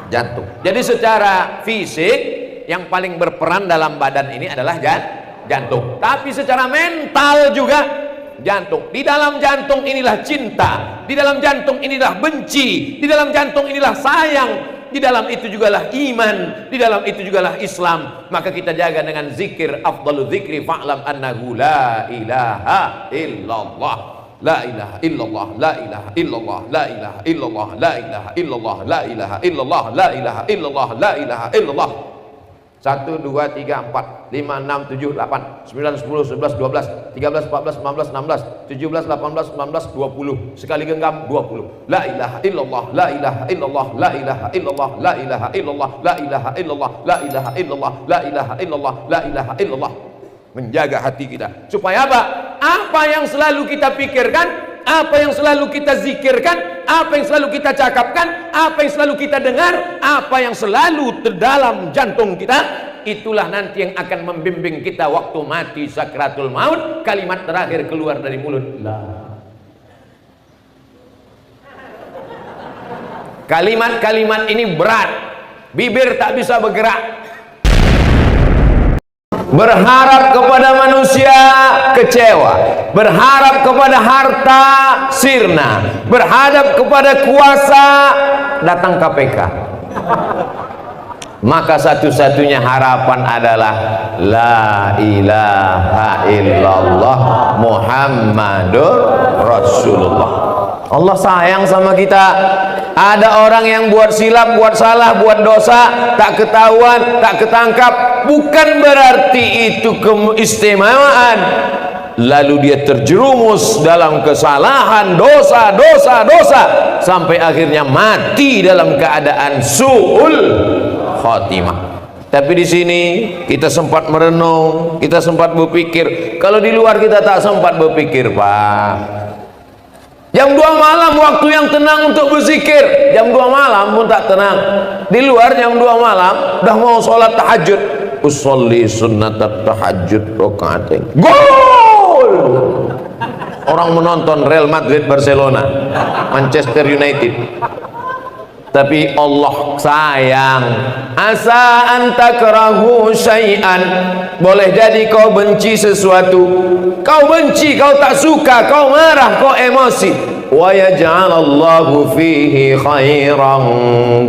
jantung. Jadi secara fisik yang paling berperan dalam badan ini adalah jantung. Tapi secara mental juga jantung. Di dalam jantung inilah cinta, di dalam jantung inilah benci, di dalam jantung inilah sayang, di dalam itu jugalah iman, di dalam itu jugalah Islam. Maka kita jaga dengan zikir, afdalu zikri fa'lam annahu la ilaha illallah, la ilaha illallah, la ilaha illallah, la ilaha illallah, la ilaha illallah, la ilaha illallah, la ilaha illallah, la ilaha illallah. 1, 2, 3, 4, 5, 6, 7, 8, 9, 10, 11, 12, 13, 14, 15, 16, 17, 18, 19, 20. Sekali genggam 20. La ilaha illallah, la ilaha illallah, la ilaha illallah, la ilaha illallah, la ilaha illallah, la ilaha illallah, la ilaha illallah, la ilaha illallah. Menjaga hati kita supaya apa? Apa yang selalu kita pikirkan, apa yang selalu kita zikirkan, apa yang selalu kita cakapkan, apa yang selalu kita dengar, apa yang selalu terdalam jantung kita, itulah nanti yang akan membimbing kita waktu mati sakratul maut. Kalimat terakhir keluar dari mulut, kalimat-kalimat ini berat, bibir tak bisa bergerak. Berharap kepada manusia kecewa, berharap kepada harta sirna, berharap kepada kuasa datang KPK. Maka satu-satunya harapan adalah la ilaha illallah Muhammadur Rasulullah. Allah sayang sama kita. Ada orang yang buat silap, buat salah, buat dosa, tak ketahuan, tak ketangkap, bukan berarti itu keistimewaan. Lalu dia terjerumus dalam kesalahan, dosa sampai akhirnya mati dalam keadaan su'ul khatimah. Tapi di sini kita sempat merenung, kita sempat berpikir. Kalau di luar kita tak sempat berpikir, Pak. Jam 2 malam waktu yang tenang untuk berzikir. Jam 2 malam pun tak tenang. Di luar jam 2 malam dah mau sholat tahajud. Usolli sunnatat tahajud rakaatain. Gol! Orang menonton Real Madrid Barcelona, Manchester United. Tapi Allah sayang. Asa antakrahu syai'an, boleh jadi kau benci sesuatu, kau benci, kau tak suka, kau marah, kau emosi. Wa yaj'alallahu fihi khairan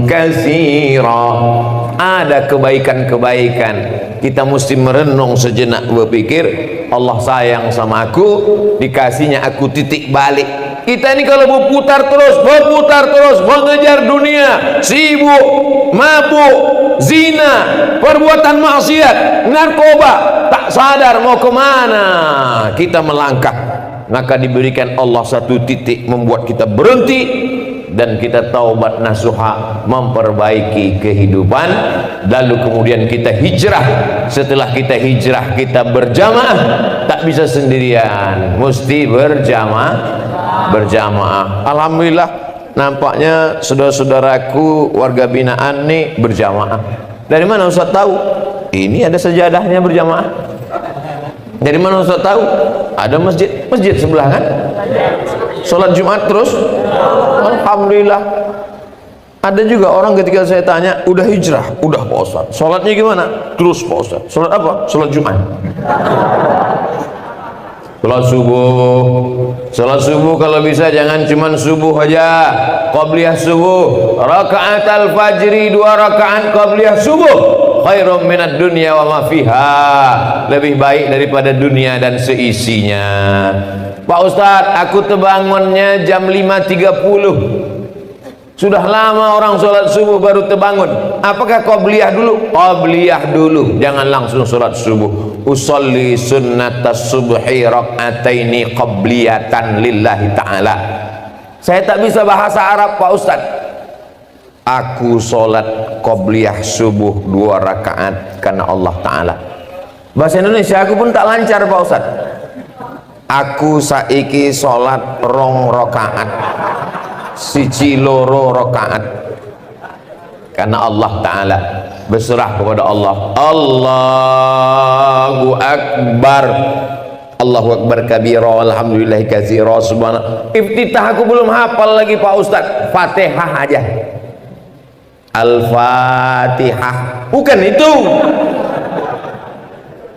katsira. Ada kebaikan-kebaikan. Kita mesti merenung sejenak, berpikir Allah sayang sama aku, dikasihnya aku titik balik. Kita ini kalau berputar terus mengejar dunia, sibuk, mabuk, zina, perbuatan maksiat, narkoba, tak sadar mau kemana kita melangkah. Maka diberikan Allah satu titik membuat kita berhenti dan kita taubat nasuha, memperbaiki kehidupan. Lalu kemudian kita hijrah. Setelah kita hijrah, kita berjamaah. Tak bisa sendirian, mesti berjamaah. Alhamdulillah, nampaknya saudara-saudaraku warga binaan nih berjamaah. Dari mana Ustaz tahu? Ini ada sejadahnya berjamaah. Dari mana Ustaz tahu? Ada masjid sebelah kan? Sholat Jumat terus. Alhamdulillah. Ada juga orang ketika saya tanya, udah hijrah? Udah Pak Ustaz. Sholatnya gimana? Terus Pak Ustaz. Sholat apa? Sholat Jumat. Sholat subuh kalau bisa jangan cuman subuh aja, qabliyah subuh, rakaat al-fajri 2 rakaat qabliyah subuh, khairum minad dunya wa ma fiha, lebih baik daripada dunia dan seisinya. Pak Ustadz, aku terbangunnya jam 5.30. Sudah lama orang sholat subuh baru terbangun. Apakah qabliyah dulu? Qabliyah dulu, jangan langsung sholat subuh. Usolli sunnatas subhi rak'ataini qabliyatan lillahi ta'ala. Saya tak bisa bahasa Arab Pak Ustaz. Aku sholat qabliyah subuh 2 rakaat karena Allah Ta'ala. Bahasa Indonesia aku pun tak lancar Pak Ustaz. Aku saiki sholat 2 rakaat, 1 loro rakaat karena Allah Ta'ala. Berserah kepada Allah. Allahu Akbar. Allahu Akbar kabira, alhamdulillahi katsira, subhanallah. Iftitah aku belum hafal lagi Pak Ustaz. Fatihah aja. Al-Fatihah. Bukan itu.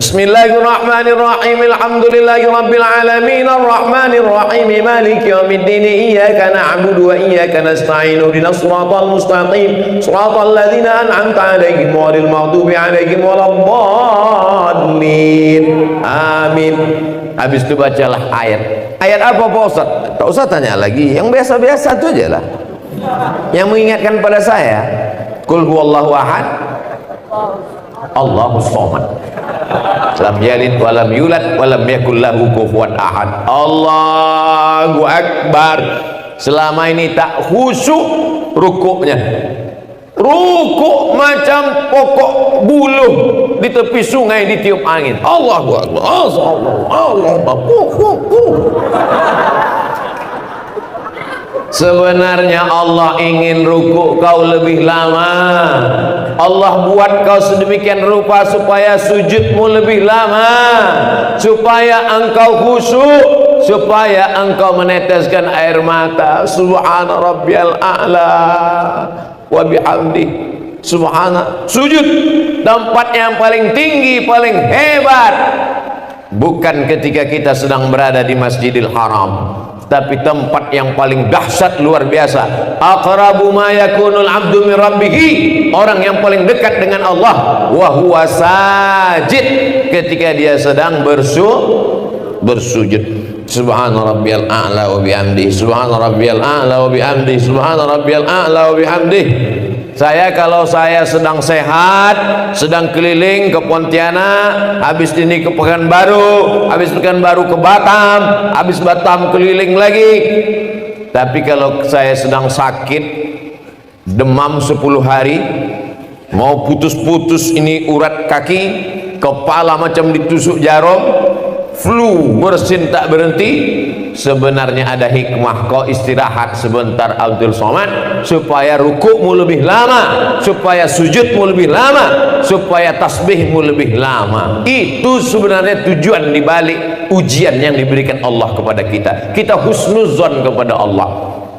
Bismillahirrahmanirrahim. Alhamdulillahirabbil alamin arrahmanir rahim maliki yaumiddin iyyaka na'budu wa iyyaka nasta'in ihdinas siratal mustaqim siratal ladzina an'amta 'alaihim ghairil maghdubi 'alaihim waladdallin. Amin. Habis itu bacalah ayat. Ayat apa Pak Ustaz? Tak usah tanya lagi, yang biasa-biasa itu aja lah. Yang mengingatkan pada saya, Qul huwallahu ahad, Allahus samad, lam yalid wa lam yulad wa lam yakul lahu kufuwan ahad. Allahu akbar. Selama ini tak khusyuk rukuknya, rukuk macam pokok buluh di tepi sungai ditiup angin. Allahu akbar, Allahu akbar. Sebenarnya Allah ingin rukuk kau lebih lama. Allah buat kau sedemikian rupa supaya sujudmu lebih lama, supaya engkau khusyuk, supaya engkau meneteskan air mata. Subhana rabbiyal a'la wa bihamdi. Subhana. Sujud tempat yang paling tinggi, paling hebat, bukan ketika kita sedang berada di Masjidil Haram, tapi tempat yang paling dahsyat, luar biasa. Aqrabu ma yakunul abdu min rabbih, orang yang paling dekat dengan Allah, wa huwa sajid, ketika dia sedang bersujud. Subhana rabbiyal a'la wa bihamdi, subhana rabbiyal a'la wa bihamdi, subhana rabbiyal a'la wa bihamdi. Kalau saya sedang sehat, sedang keliling ke Pontianak, habis ini ke Pekanbaru, habis Pekanbaru ke Batam, habis Batam keliling lagi. Tapi kalau saya sedang sakit, demam 10 hari, mau putus-putus ini urat kaki, kepala macam ditusuk jarum, flu bersin tak berhenti, sebenarnya ada hikmah. Kau istirahat sebentar Abdul Somad, supaya rukukmu lebih lama, supaya sujudmu lebih lama, supaya tasbihmu lebih lama. Itu sebenarnya tujuan dibalik ujian yang diberikan Allah kepada kita. Kita husnuzon kepada Allah.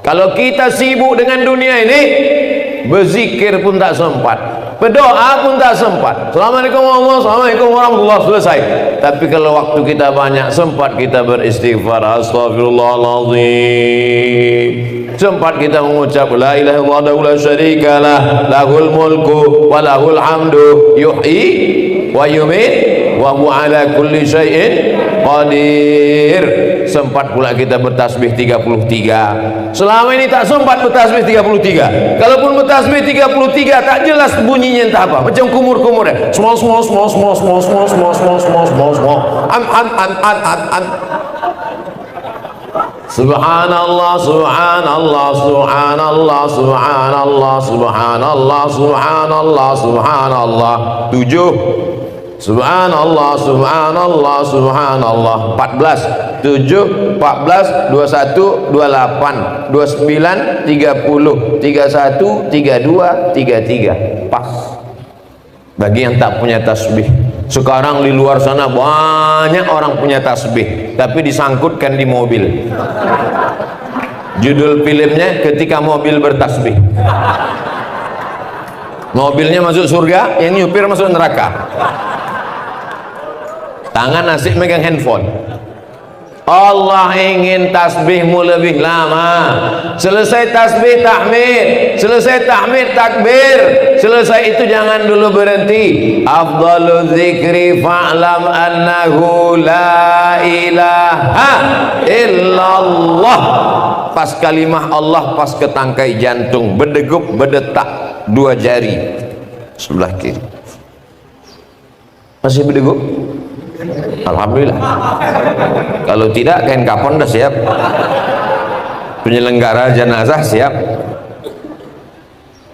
Kalau kita sibuk dengan dunia ini, berzikir pun tak sempat, berdoa pun tak sempat. Assalamualaikum warahmatullahi, selesai. Tapi kalau waktu kita banyak, sempat kita beristighfar, astagfirullahaladzim, sempat kita mengucap la ilaha illallah la syarikalah lahul mulku wa lahul hamdu yuhyi wa yumiit wa huwa ala kulli syai'in qadir. Sempat pula kita bertasbih 33. Selama ini tak sempat bertasbih 33. Kalaupun bertasbih 33 tak jelas bunyinya entah apa, macam kumur-kumur ya. Small an. Subhanallah, subhanallah, subhanallah, subhanallah, subhanallah, subhanallah, subhanallah. 7. Subhanallah, subhanallah, subhanallah. 14, 7, 14, 21, 28, 29, 30, 31, 32, 33. Pas. Bagi yang tak punya tasbih. Sekarang di luar sana banyak orang punya tasbih, tapi disangkutkan di mobil. Judul filmnya ketika mobil bertasbih. Mobilnya masuk surga, yang nyupir masuk neraka. Tangan asik megang handphone. Allah ingin tasbihmu lebih lama. Selesai tasbih tahmid, selesai tahmid takbir, selesai itu jangan dulu berhenti. Afdalul zikri fa'lam annahu la ilaha illallah. Pas kalimah Allah, pas ke tangkai jantung, berdegup, berdetak, 2 jari sebelah kiri. Masih berdegup? Alhamdulillah. Kalau tidak, kain kafan dah siap, penyelenggara jenazah siap.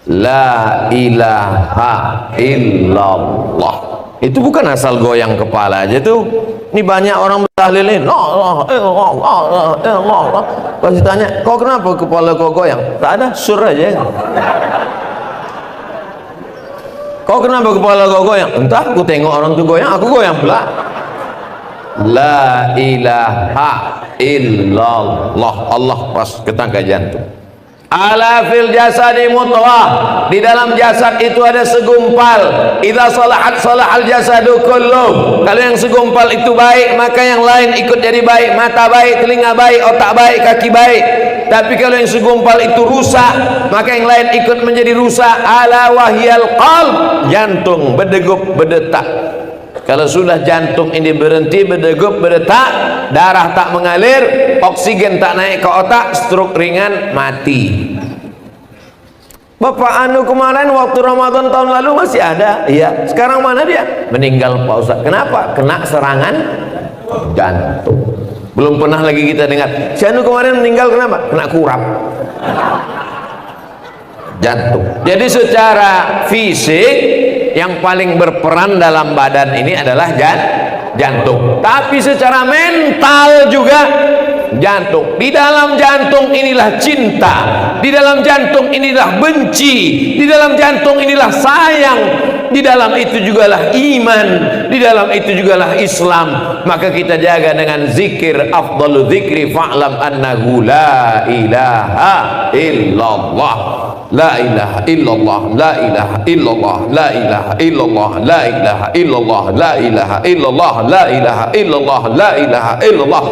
La ilaha illallah. Itu bukan asal goyang kepala aja tuh. Ini banyak orang bertahlilin. Allah, pasti tanya, kau kenapa kepala kau goyang? Tak ada, sur aja. Kau kenapa kepala kau goyang? Entah, aku tengok orang tu goyang, aku goyang pula. La ilaha illallah. Allah pas ke tangkai jantung. Ala fil jasadi mudghah, di dalam jasad itu ada segumpal. Idza salahat salahal jasadu kullu. Kalau yang segumpal itu baik, maka yang lain ikut jadi baik. Mata baik, telinga baik, otak baik, kaki baik. Tapi kalau yang segumpal itu rusak, maka yang lain ikut menjadi rusak. Ala wahyal qalb, jantung berdegup berdetak. Kalau sudah jantung ini berhenti berdegup berdetak, darah tak mengalir, oksigen tak naik ke otak, stroke ringan, mati. Bapak anu kemarin waktu Ramadan tahun lalu masih ada, iya. Sekarang mana dia? Meninggal Pak Ustaz. Kenapa? Kena serangan jantung. Belum pernah lagi kita dengar, si anu kemarin meninggal kenapa? Kena kurap jantung. Jadi secara fisik yang paling berperan dalam badan ini adalah jantung. Tapi secara mental juga jantung. Di dalam jantung inilah cinta, di dalam jantung inilah benci, di dalam jantung inilah sayang, di dalam itu jugalah iman, di dalam itu jugalah Islam. Maka kita jaga dengan zikir. Afdalu zikri fa'lam annahu la ilaha illallah, la ilaha illallah, la ilaha illallah, la ilaha illallah, la ilaha illallah, la ilaha illallah, la ilaha illallah, la ilaha illallah.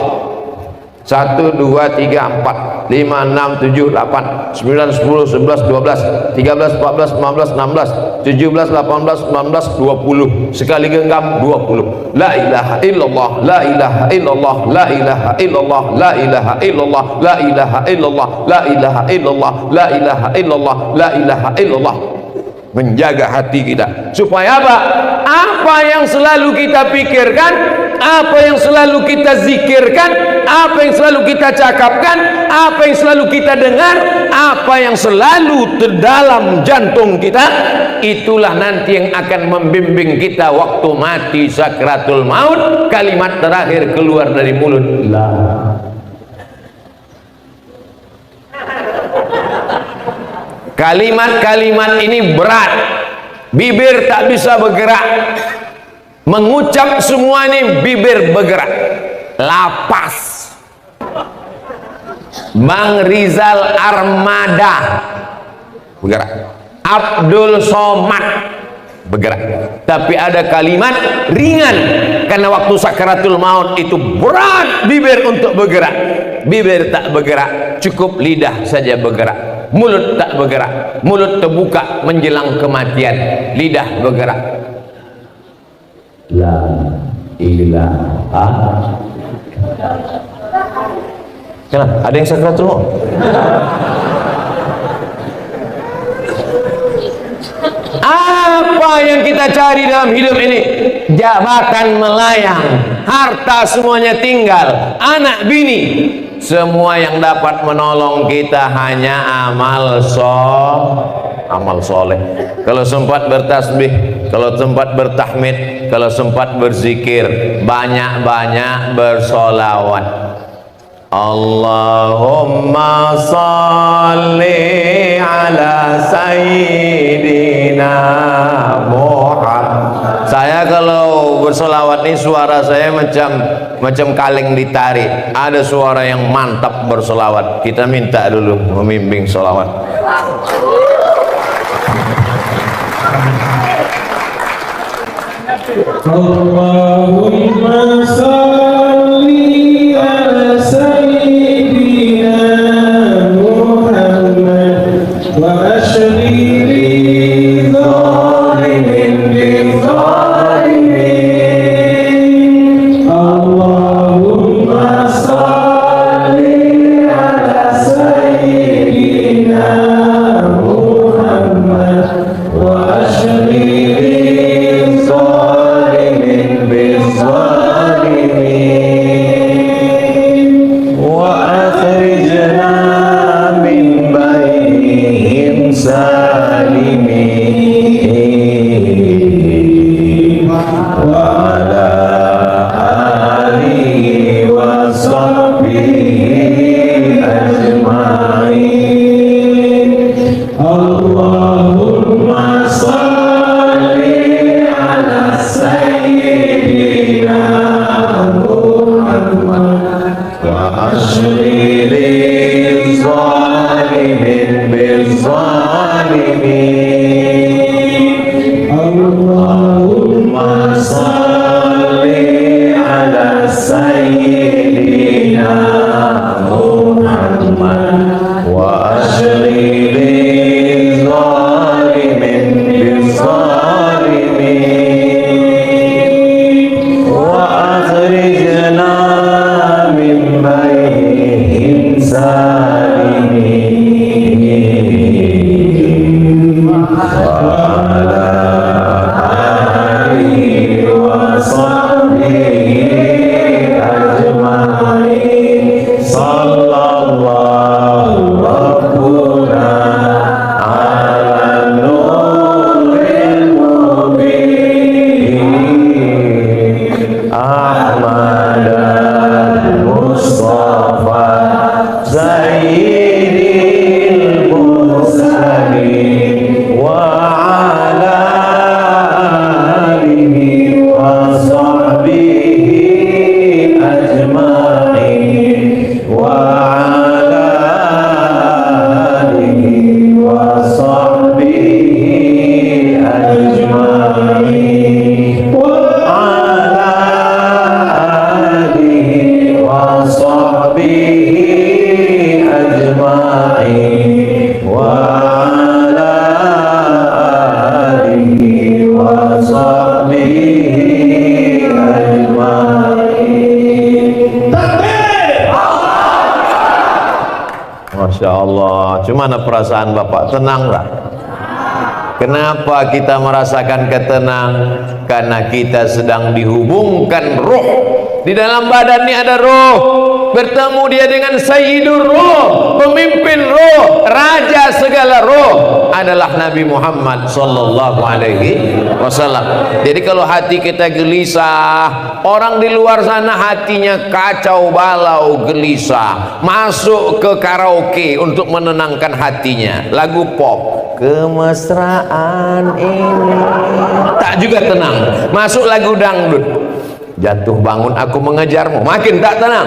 1, 2, 3, 4, 5, 6, 7, 8, 9, 10, 11, 12, 13, 14, 15, 16, 17, 18, 19, 20. Sekali genggam 20. La ilaha illallah, la ilaha illallah, la ilaha illallah, la ilaha illallah, la ilaha illallah, la ilaha illallah, la ilaha illallah, la ilaha illallah. Menjaga hati kita supaya apa? Apa yang selalu kita pikirkan, apa yang selalu kita zikirkan, apa yang selalu kita cakapkan, apa yang selalu kita dengar, apa yang selalu terdalam jantung kita, itulah nanti yang akan membimbing kita waktu mati sakratul maut. Kalimat terakhir keluar dari mulut, la. Kalimat-kalimat ini berat, bibir tak bisa bergerak, mengucap semua ini bibir bergerak, lapas. Bang Rizal Armada bergerak, Abdul Somad bergerak. Tapi ada kalimat ringan, karena waktu sakaratul maut itu berat bibir untuk bergerak. Bibir tak bergerak, cukup lidah saja bergerak. Mulut tak bergerak, mulut terbuka menjelang kematian, lidah bergerak. La ilaha. Kenapa? Ada yang sakaratul maut? Apa yang kita cari dalam hidup ini? Jabatan melayang, harta semuanya tinggal, anak bini, semua yang dapat menolong kita hanya amal soleh. Kalau sempat bertasbih, kalau sempat bertahmid, kalau sempat berzikir, banyak-banyak bersolawat. Allahumma salli ala sayyidina Muhammad. Saya kalau bersolawat ini suara saya macam kaleng ditarik. Ada suara yang mantap bersolawat. Kita minta dulu membimbing solawat. Allahumma salli ala sayyidina Muhammad wa ashghili zalimin bil zalimin. Allahumma salli ala sayyidina Muhammad wa ashghili zalimin bil zalimin. Masya Allah, gimana perasaan Bapak? Tenang tak? Kenapa kita merasakan ketenang? Karena kita sedang dihubungkan roh. Di dalam badan ini ada roh. Bertemu dia dengan Sayyidur Roh, pemimpin roh, raja segala roh adalah Nabi Muhammad sallallahu alaihi wasallam. Jadi kalau hati kita gelisah, orang di luar sana hatinya kacau balau gelisah, masuk ke karaoke untuk menenangkan hatinya, lagu pop, kemesraan ini tak juga tenang. Masuk lagu dangdut, jatuh bangun aku mengejarmu, makin tak tenang.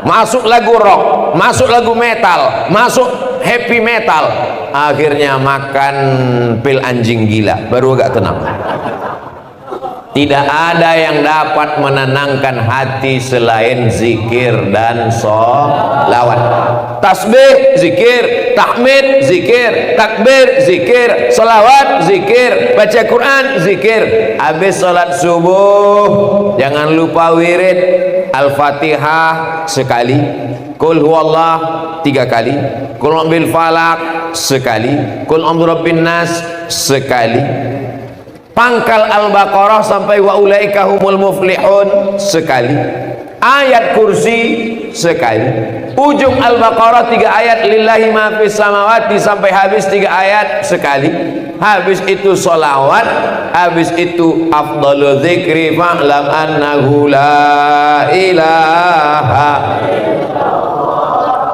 Masuk lagu rock, masuk lagu metal, masuk happy metal, akhirnya makan pil anjing gila, baru agak tenang. Tidak ada yang dapat menenangkan hati selain zikir dan sholawat. Tasbih zikir, tahmid zikir, takbir zikir, sholawat zikir, baca Quran zikir. Habis sholat subuh jangan lupa wirid Al-Fatihah sekali, Qul huwallah 3 kali, Qul a'udzu falak sekali, Qul a'udzu birabbin nas sekali, pangkal Al-Baqarah sampai wa ulaika humul muflihun sekali, ayat kursi sekali, ujung Al-Baqarah 3 ayat lillahi ma fis samawati sampai habis 3 ayat sekali. Habis itu sholawat, habis itu afdalu dzikri fa'lam annahu la ilaha.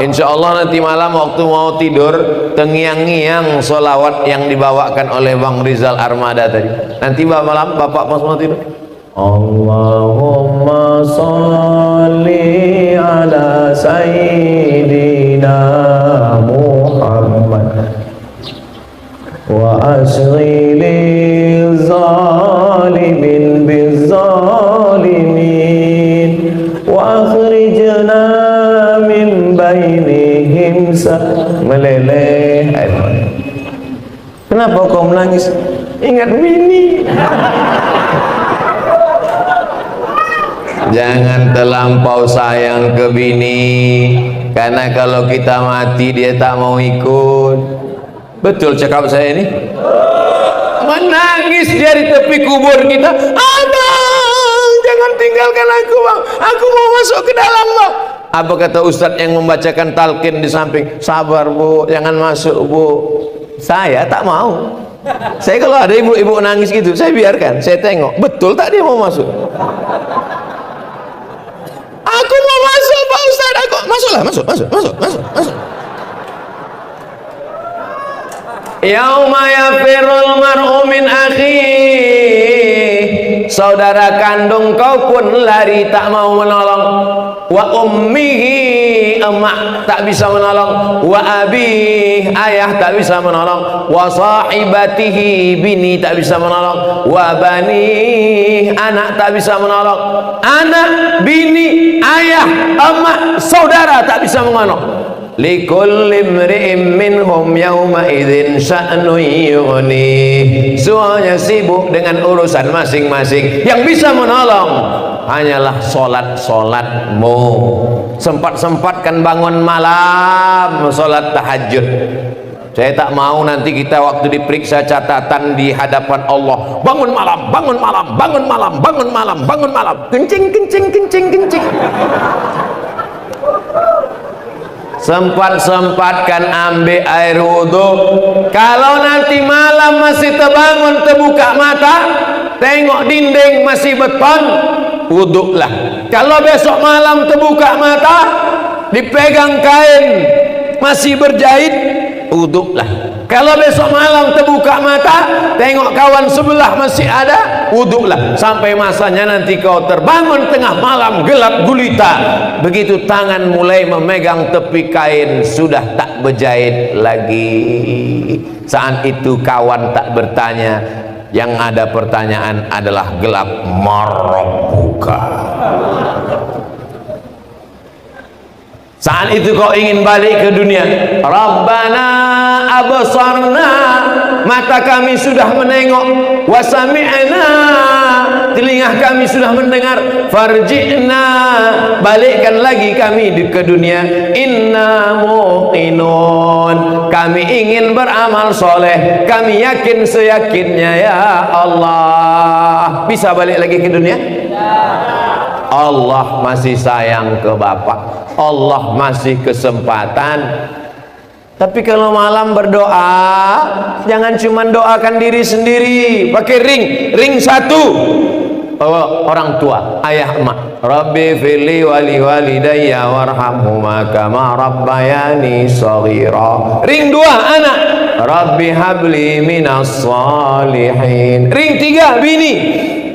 Insya Allah nanti malam waktu mau tidur tengiang-ngiang sholawat yang dibawakan oleh Bang Rizal Armada tadi. Nanti malam Bapak pas mau tidur, Allahumma sholli ala sayyidina Muhammad wa asghili zalimin bizzalimin wa akhrijna min bainihim meleleh. Kenapa kau menangis? Ingat Mini. Jangan terlampau sayang ke bini, karena kalau kita mati dia tak mau ikut. Betul cakap saya ini? Menangis dia di tepi kubur kita, abang jangan tinggalkan aku bang, aku mau masuk ke dalam bang. Apa kata ustadz yang membacakan talqin di samping? Sabar bu, jangan masuk bu. Saya tak mau. Saya kalau ada ibu-ibu nangis gitu, saya biarkan, saya tengok, betul tak dia mau masuk? Aku mau masuk Pak Ustaz, aku masuklah, masuk. Yauma yafirul mar'u min akhihi, saudara kandung kau pun lari tak mau menolong. Wa ummihi, emak tak bisa menolong. Wa abih, ayah tak bisa menolong. Wa sahibatihi, bini tak bisa menolong. Wa bani, anak tak bisa menolong. Anak, bini, ayah, emak, saudara tak bisa menolong. Likulli imri'in minhum yawma idzin sya'nun yughni. Semuanya sibuk dengan urusan masing-masing. Yang bisa menolong hanyalah solatmu. Sempat-sempatkan bangun malam solat tahajud. Saya tak mau nanti kita waktu diperiksa catatan di hadapan Allah, bangun malam, bangun malam, bangun malam, bangun malam, bangun malam, kencing, kencing, kencing, kencing. Sempat-sempatkan ambil air wudhu. Kalau nanti malam masih terbangun, terbuka mata, tengok dinding masih beton, wudhulah. Kalau besok malam terbuka mata, dipegang kain masih berjahit, wudhulah. Kalau besok malam terbuka mata, tengok kawan sebelah masih ada, wudhulah. Sampai masanya nanti kau terbangun tengah malam gelap gulita, begitu tangan mulai memegang tepi kain sudah tak berjahit lagi. Saat itu kawan tak bertanya, yang ada pertanyaan adalah gelap. Marabbuka. Saat itu kau ingin balik ke dunia, Rabbana absarna, mata kami sudah menengok, wasami'na, telinga kami sudah mendengar, farji'na, balikkan lagi kami ke dunia, inna muqinun, kami ingin beramal soleh, kami yakin seyakinnya ya Allah. Bisa balik lagi ke dunia? Allah masih sayang ke bapak, Allah masih kesempatan. Tapi kalau malam berdoa, jangan cuma doakan diri sendiri, pakai ring satu. Orang tua, ayah emak, Rabbi fili wali walidayya warhamhuma kama rabbayani shaghira. Ring dua, anak, Rabbi habli minas salihin. Ring tiga, bini,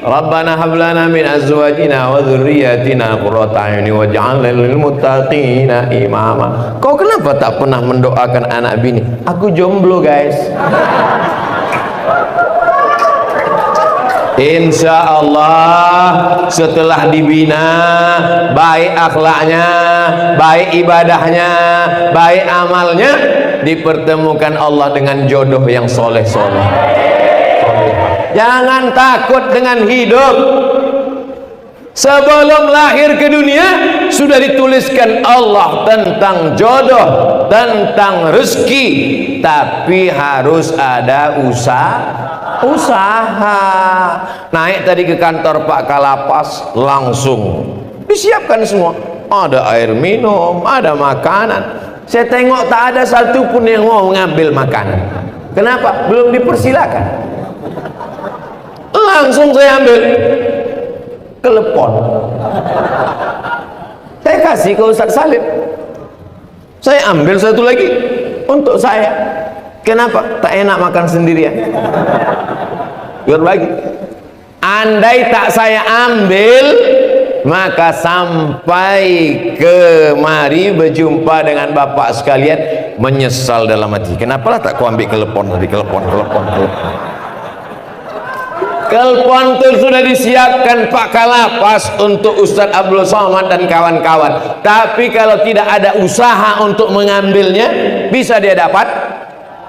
Rabbana hablana min azwajina wa dhurriyyatina qurrata a'yuni waj'alna lil muttaqina imama. Kau kenapa tak pernah mendoakan anak bini? Aku jomblo, guys. Insya Allah setelah dibina, baik akhlaknya, baik ibadahnya, baik amalnya, dipertemukan Allah dengan jodoh yang soleh-soleh. Jangan takut dengan hidup. Sebelum lahir ke dunia sudah dituliskan Allah tentang jodoh, tentang rezeki, tapi harus ada usaha. Naik tadi ke kantor Pak Kalapas, langsung disiapkan semua, ada air minum, ada makanan. Saya tengok tak ada satu pun yang mau mengambil makanan. Kenapa? Belum dipersilakan. Langsung saya ambil, telepon, saya kasih ke Ustaz Salim, saya ambil satu lagi untuk saya. Kenapa? Tak enak makan sendirian, biar bagi. Andai tak saya ambil, maka sampai kemari berjumpa dengan bapak sekalian, menyesal dalam hati. Kenapalah tak ku ambil telepon tadi, telepon. Telepon itu sudah disiapkan Pak Kalapas untuk Ustaz Abdul Somad dan kawan-kawan. Tapi kalau tidak ada usaha untuk mengambilnya, bisa dia dapat?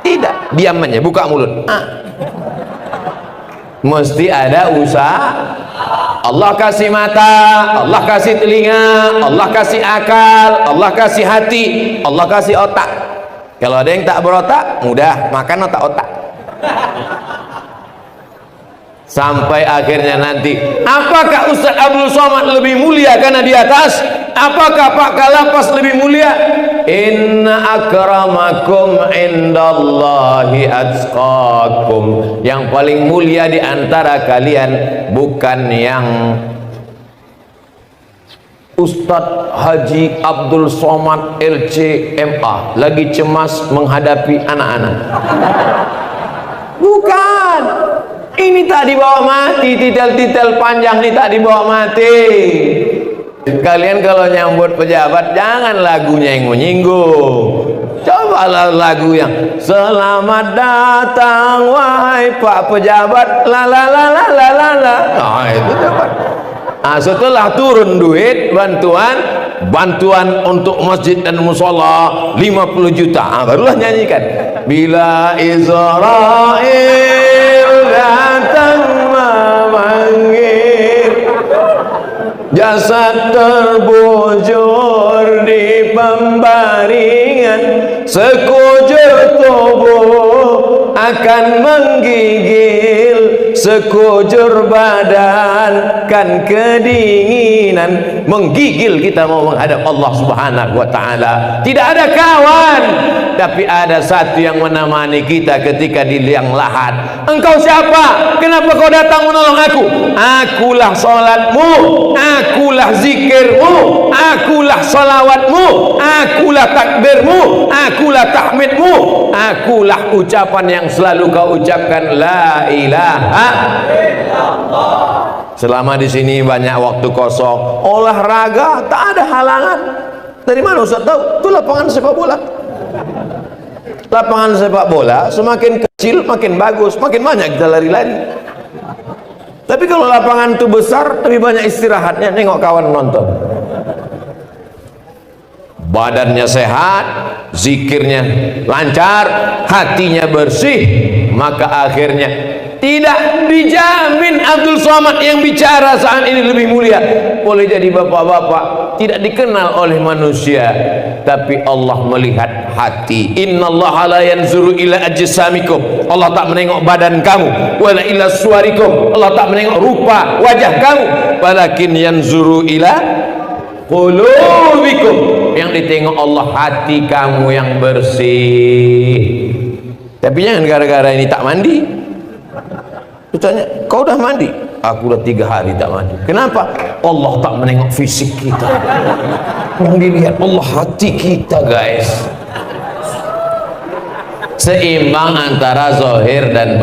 Tidak. Diam aja, buka mulut. Mesti ada usaha. Allah kasih mata, Allah kasih telinga, Allah kasih akal, Allah kasih hati, Allah kasih otak. Kalau ada yang tak berotak, mudah makan otak-otak. Sampai akhirnya nanti, apakah Ustaz Abdul Somad lebih mulia karena di atas? Apakah Pak Kalapas lebih mulia? Inna akramakum indallahi atqakum. Yang paling mulia di antara kalian bukan yang Ustadz Haji Abdul Somad LCMA lagi cemas menghadapi anak-anak. Bukan. Ini tak dibawa mati, titel-titel panjang ini tak dibawa mati. Kalian kalau nyambut pejabat jangan lagunya yang menyinggung. Cobalah lagu yang selamat datang wahai Pak Pejabat, la la la la la la la. Nah, itu dapat. Nah, setelah turun duit bantuan untuk masjid dan musola 50 juta. Nah, barulah nyanyikan. Bila Israel datang memanggil, jasad terbujur di pembaringan, sekujur tubuh akan menggigil, sekujur badan kan kedinginan. Menggigil kita mau menghadap Allah Subhanahu wa ta'ala. Tidak ada kawan, tapi ada satu yang menemani kita ketika di liang lahat. Engkau siapa? Kenapa kau datang menolong aku? Akulah salatmu, akulah zikirmu, akulah salawatmu, akulah takbirmu, akulah tahmidmu, akulah ucapan yang selalu kau ucapkan, la ilaha illallah. Selama di sini banyak waktu kosong, olahraga tak ada halangan. Dari mana Ustaz tahu? Itu lapangan sepak bola. Lapangan sepak bola semakin kecil makin bagus, makin banyak kita lari-lari. Tapi kalau lapangan itu besar, lebih banyak istirahatnya, nengok kawan nonton. Badannya sehat, zikirnya lancar, hatinya bersih, maka akhirnya tidak dijamin Abdul Somad yang bicara saat ini lebih mulia. Boleh jadi bapak-bapak tidak dikenal oleh manusia, tapi Allah melihat hati. Innallaha la yanzuru ila ajsamikum, Allah tak menengok badan kamu, wala ila suwarikum, Allah tak menengok rupa wajah kamu, walakin yanzuru ila qulubikum, yang ditengok Allah hati kamu yang bersih. Tapi jangan gara-gara ini tak mandi. Tanya, kau udah mandi? Aku udah 3 hari tak mandi. Kenapa? Allah tak menengok fisik kita, yang dilihat Allah hati kita, guys. Seimbang antara zahir dan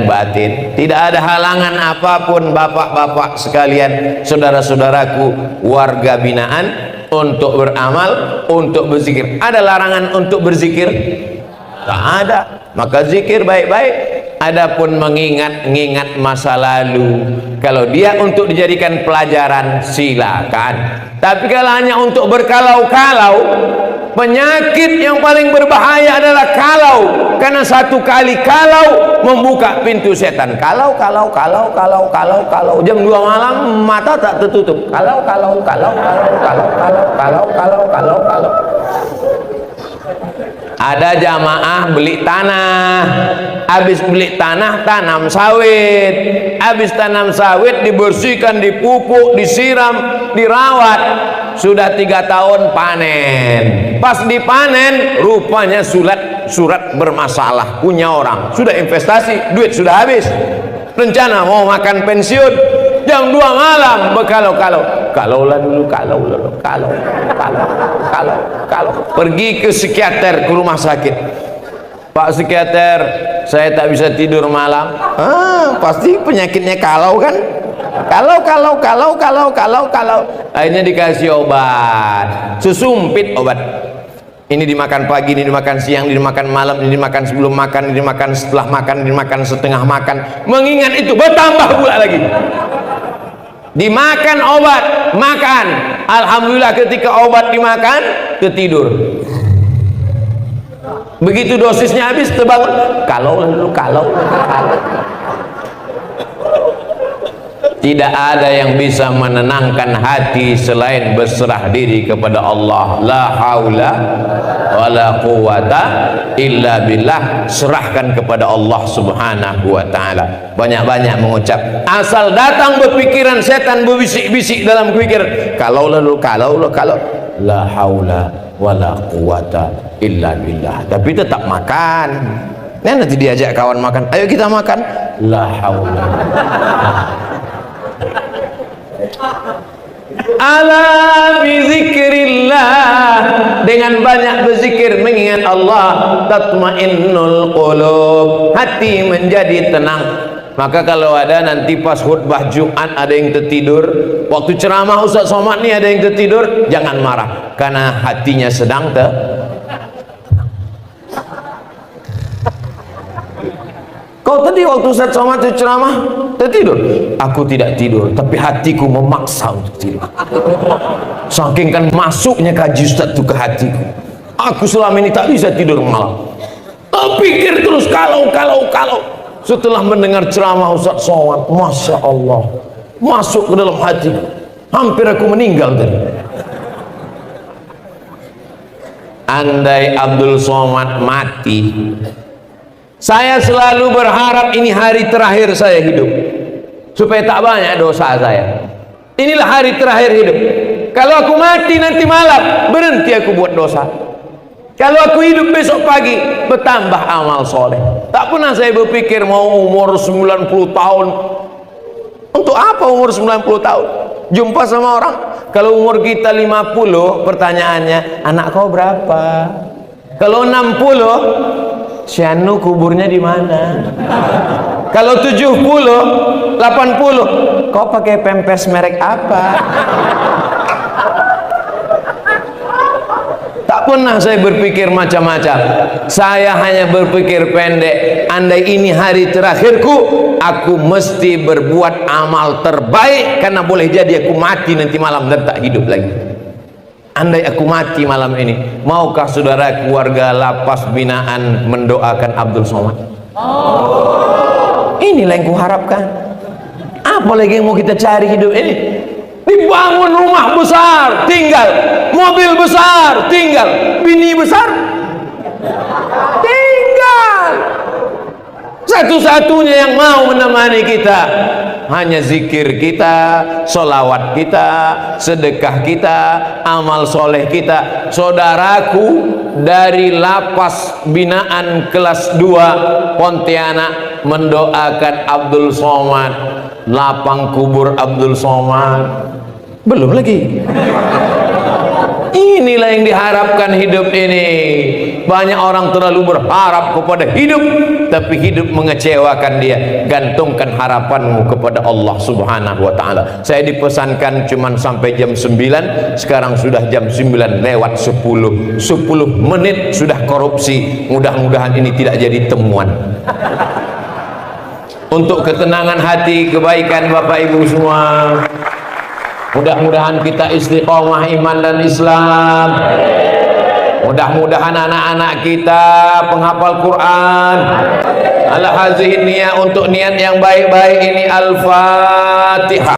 batin. Tidak ada halangan apapun bapak-bapak sekalian, saudara-saudaraku, warga binaan, untuk beramal, untuk berzikir. Ada larangan untuk berzikir? Tak ada. Maka zikir baik-baik. Adapun mengingat-ingat masa lalu, kalau dia untuk dijadikan pelajaran silakan. Tapi kalau hanya untuk berkalau-kalau, penyakit yang paling berbahaya adalah kalau. Karena satu kali kalau membuka pintu setan. Kalau jam 2 malam mata tak tertutup. Kalau. Ada jamaah beli tanah, habis beli tanah tanam sawit, habis tanam sawit dibersihkan, dipupuk, disiram, dirawat, sudah 3 tahun panen. Pas dipanen rupanya surat bermasalah punya orang, sudah investasi, duit sudah habis, rencana mau makan pensiun, jam 2 malam kalau pergi ke psikiater, ke rumah sakit. Pak psikiater, saya tak bisa tidur malam. Pasti penyakitnya kalau kan? Kalau akhirnya dikasih obat, sesumpit obat. Ini dimakan pagi, ini dimakan siang, ini dimakan malam, ini dimakan sebelum makan, ini dimakan setelah makan, ini dimakan setengah makan. Mengingat itu bertambah pula lagi. Dimakan obat, makan. Alhamdulillah ketika obat dimakan, ketidur. Begitu dosisnya habis, terbangun. Kalau. Tidak ada yang bisa menenangkan hati selain berserah diri kepada Allah. La haula wala quwata illa billah. Serahkan kepada Allah Subhanahu wa ta'ala. Banyak-banyak mengucap. Asal datang berpikiran setan berbisik-bisik dalam pikir, kalau. La haula wala quwata illa billah. Tapi tetap makan. Nanti diajak kawan makan, ayo kita makan. La haula. Ala bizikrillah, dengan banyak berzikir mengingat Allah, tatmainnul qulub, hati menjadi tenang. Maka kalau ada nanti pas khutbah Jumat ada yang tertidur, waktu ceramah Ustaz Somad nih ada yang tertidur, jangan marah, karena hatinya sedang Kau tadi waktu Ustaz Somad itu ceramah tertidur? Aku tidak tidur, tapi hatiku memaksa untuk tidur. Saking kan masuknya kaji Ustaz itu ke hatiku. Aku selama ini tak bisa tidur malam. Pikir terus kalau. Setelah mendengar ceramah Ustaz Somad, Masya Allah, masuk ke dalam hatiku. Hampir aku meninggal tadi. andai Abdul Somad mati, saya selalu berharap ini hari terakhir saya hidup, supaya tak banyak dosa saya. Inilah hari terakhir hidup. Kalau aku mati nanti malam, berhenti aku buat dosa. Kalau aku hidup besok pagi, bertambah amal soleh. Tak pernah saya berpikir mau umur 90 tahun. Untuk apa umur 90 tahun? Jumpa sama orang, kalau umur kita 50, pertanyaannya, anak kau berapa? Kalau 60, si Anu kuburnya di mana? Kalau 70, 80, kau pakai pempes merek apa? Tak pernah saya berpikir macam-macam. Saya hanya berpikir pendek. Andai ini hari terakhirku, aku mesti berbuat amal terbaik, karena boleh jadi aku mati nanti malam dan tak hidup lagi. Andai aku mati malam ini, maukah saudara keluarga lapas binaan mendoakan Abdul Somad? Inilah yang kuharapkan. Apa lagi yang mau kita cari hidup ini? Dibangun rumah besar, tinggal. Mobil besar, tinggal. Bini besar, tinggal. Satu-satunya yang mau menemani kita hanya zikir kita, solawat kita, sedekah kita, amal soleh kita. Saudaraku dari lapas binaan kelas 2 Pontianak mendoakan Abdul Somad, lapang kubur Abdul Somad. Belum lagi. Inilah yang diharapkan hidup ini. Banyak orang terlalu berharap kepada hidup, tapi hidup mengecewakan dia. Gantungkan harapanmu kepada Allah Subhanahu wa ta'ala. Saya dipesankan cuman sampai jam 9, sekarang sudah jam 9 lewat 10 menit sudah korupsi. Mudah-mudahan ini tidak jadi temuan. Untuk ketenangan hati, kebaikan Bapak Ibu semua, mudah-mudahan kita istiqomah iman dan Islam. Mudah-mudahan anak-anak kita penghafal Quran. Al-hazihi niat, untuk niat yang baik-baik ini. Al-Fatihah.